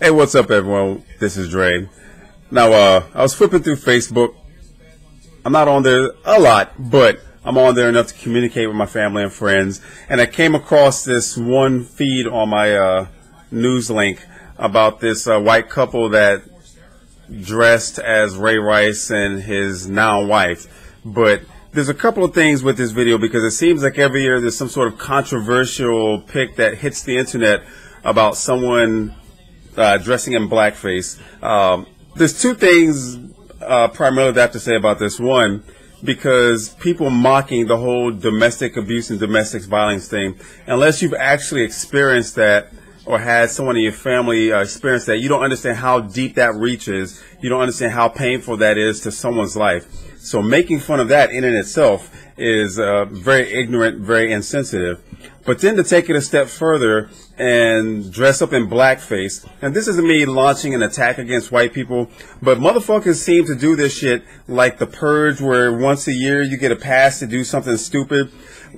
Hey, what's up, everyone? This is Dre. Now, I was flipping through Facebook. I'm not on there a lot, but I'm on there enough to communicate with my family and friends. And I came across this one feed on my news link about this white couple that dressed as Ray Rice and his now wife. But there's a couple of things with this video, because it seems like every year there's some sort of controversial pic that hits the internet about someone dressing in blackface. There's two things primarily that I have to say about this. One, because people mocking the whole domestic abuse and domestic violence thing, unless you've actually experienced that or had someone in your family experience that, you don't understand how deep that reaches. You don't understand how painful that is to someone's life. So making fun of that in and itself is very ignorant, very insensitive. But then to take it a step further and dress up in blackface, and this isn't me launching an attack against white people, but motherfuckers seem to do this shit like the Purge, where once a year you get a pass to do something stupid.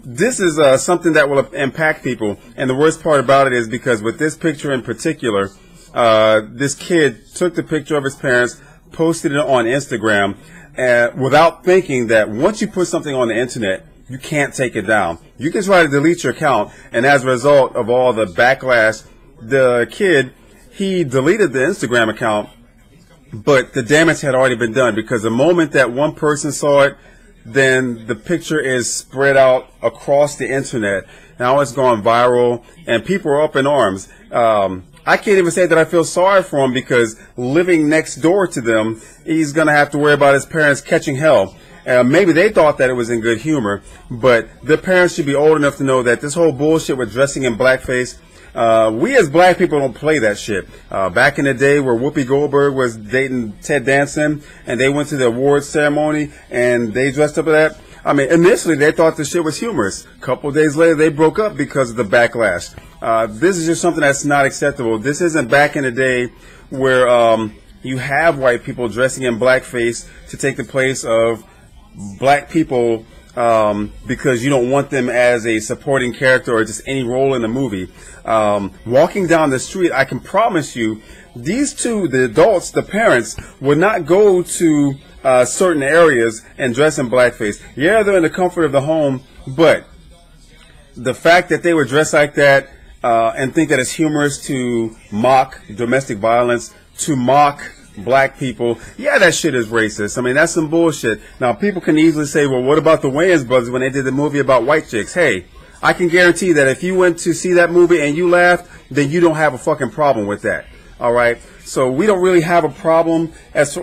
This is something that will impact people, and the worst part about it is because with this picture in particular, this kid took the picture of his parents, posted it on Instagram, without thinking that once you put something on the internet, you can't take it down. You can try to delete your account, and as a result of all the backlash, the kid, he deleted the Instagram account, but the damage had already been done, because the moment that one person saw it, then the picture is spread out across the internet. Now it's gone viral, and people are up in arms. I can't even say that I feel sorry for him, because living next door to them, he's going to have to worry about his parents catching hell. Maybe they thought that it was in good humor, but the parents should be old enough to know that this whole bullshit with dressing in blackface, we as black people don't play that shit. Back in the day where Whoopi Goldberg was dating Ted Danson, and they went to the awards ceremony and they dressed up for that, I mean, initially they thought the shit was humorous. A couple of days later they broke up because of the backlash. This is just something that's not acceptable. This isn't back in the day where you have white people dressing in blackface to take the place of black people because you don't want them as a supporting character or just any role in the movie. Walking down the street, I can promise you, these two, the adults, the parents, would not go to certain areas and dress in blackface. Yeah, they're in the comfort of the home, but the fact that they would dress like that and think that it's humorous to mock domestic violence, to mock black people, yeah, that shit is racist. I mean, that's some bullshit. Now, people can easily say, well, what about the Wayans brothers when they did the movie about white chicks? Hey, I can guarantee that if you went to see that movie and you laughed, then you don't have a fucking problem with that. All right? So we don't really have a problem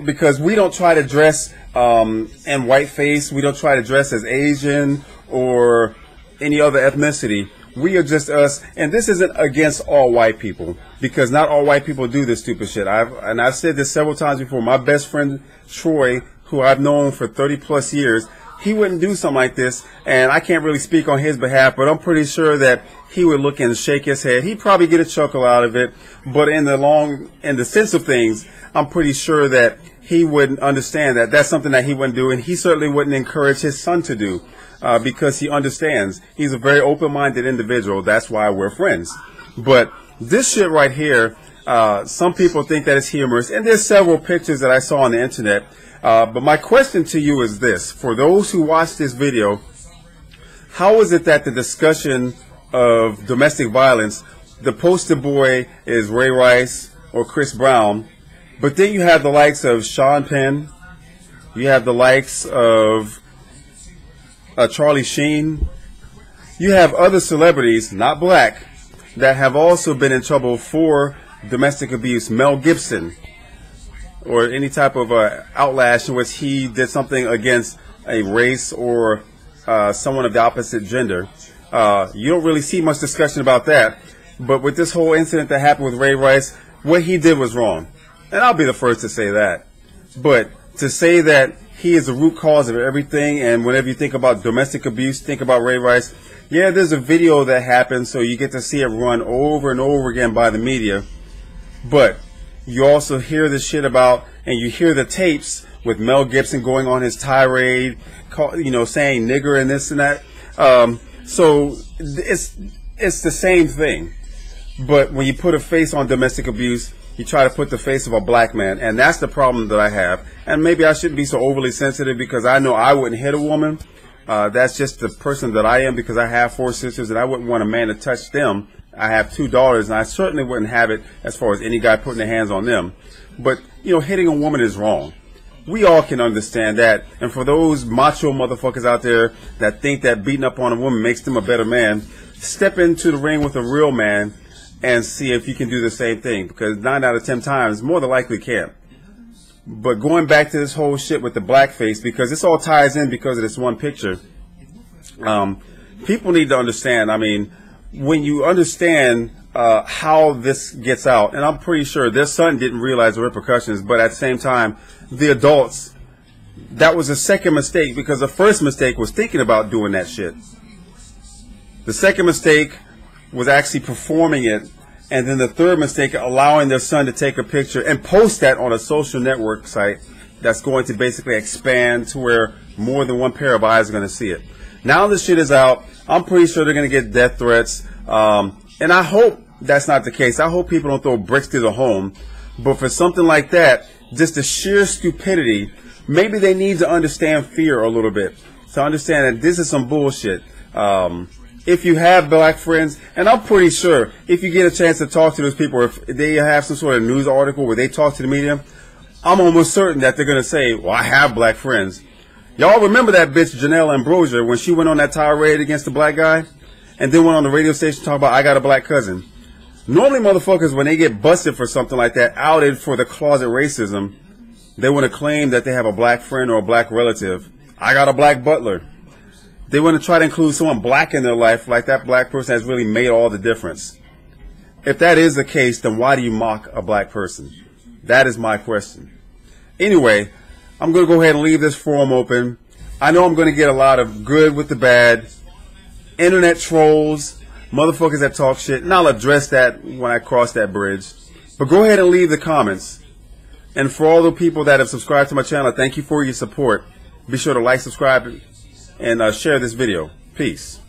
because we don't try to dress in whiteface. We don't try to dress as Asian or any other ethnicity. We are just us, and this isn't against all white people, because not all white people do this stupid shit. I've said this several times before. My best friend Troy, who I've known for 30 plus years, he wouldn't do something like this, and I can't really speak on his behalf, but I'm pretty sure that he would look and shake his head. He'd probably get a chuckle out of it, but in the sense of things, I'm pretty sure that he wouldn't understand that that's something that he wouldn't do, and he certainly wouldn't encourage his son to do. Because he understands. He's a very open-minded individual. That's why we're friends. But this shit right here, some people think that it's humorous, and there's several pictures that I saw on the internet. But my question to you is this. For those who watch this video, how is it that the discussion of domestic violence, the poster boy is Ray Rice or Chris Brown, but then you have the likes of Sean Penn, you have the likes of Charlie Sheen, you have other celebrities, not black, that have also been in trouble for domestic abuse. Mel Gibson, or any type of outlash in which he did something against a race or someone of the opposite gender. You don't really see much discussion about that. But with this whole incident that happened with Ray Rice, what he did was wrong. And I'll be the first to say that. But to say that he is the root cause of everything, and whenever you think about domestic abuse, think about Ray Rice. Yeah, there's a video that happened, so you get to see it run over and over again by the media. But you also hear this shit about, and you hear the tapes with Mel Gibson going on his tirade, saying nigger and this and that. So it's the same thing. But when you put a face on domestic abuse, you try to put the face of a black man, and that's the problem that I have. And maybe I shouldn't be so overly sensitive, because I know I wouldn't hit a woman. That's just the person that I am, because I have 4 sisters, and I wouldn't want a man to touch them. I have 2 daughters, and I certainly wouldn't have it as far as any guy putting their hands on them. But, you know, hitting a woman is wrong. We all can understand that. And for those macho motherfuckers out there that think that beating up on a woman makes them a better man, step into the ring with a real man and see if you can do the same thing, because 9 out of 10 times, more than likely can't. But going back to this whole shit with the blackface, because this all ties in because of this one picture, people need to understand, I mean, when you understand how this gets out, and I'm pretty sure their son didn't realize the repercussions, but at the same time, the adults, that was a second mistake, because the first mistake was thinking about doing that shit. The second mistake was actually performing it, and then the third mistake, allowing their son to take a picture and post that on a social network site that's going to basically expand to where more than one pair of eyes are going to see it. Now this shit is out. I'm pretty sure they're going to get death threats, and I hope that's not the case. I hope people don't throw bricks to the home, but for something like that, just the sheer stupidity, maybe they need to understand fear a little bit, to understand that this is some bullshit. If you have black friends, and I'm pretty sure if you get a chance to talk to those people, or if they have some sort of news article where they talk to the media, I'm almost certain that they're going to say, well, I have black friends. Y'all remember that bitch Janelle Ambrosia when she went on that tirade against the black guy and then went on the radio station talking about, I got a black cousin. Normally motherfuckers, when they get busted for something like that, outed for the closet racism, they want to claim that they have a black friend or a black relative. I got a black butler. They want to try to include someone black in their life, like that black person has really made all the difference. If that is the case, then why do you mock a black person? That is my question. Anyway, I'm going to go ahead and leave this forum open. I know I'm going to get a lot of good with the bad, internet trolls, motherfuckers that talk shit, and I'll address that when I cross that bridge. But go ahead and leave the comments. And for all the people that have subscribed to my channel, thank you for your support. Be sure to like, subscribe, and share this video. Peace.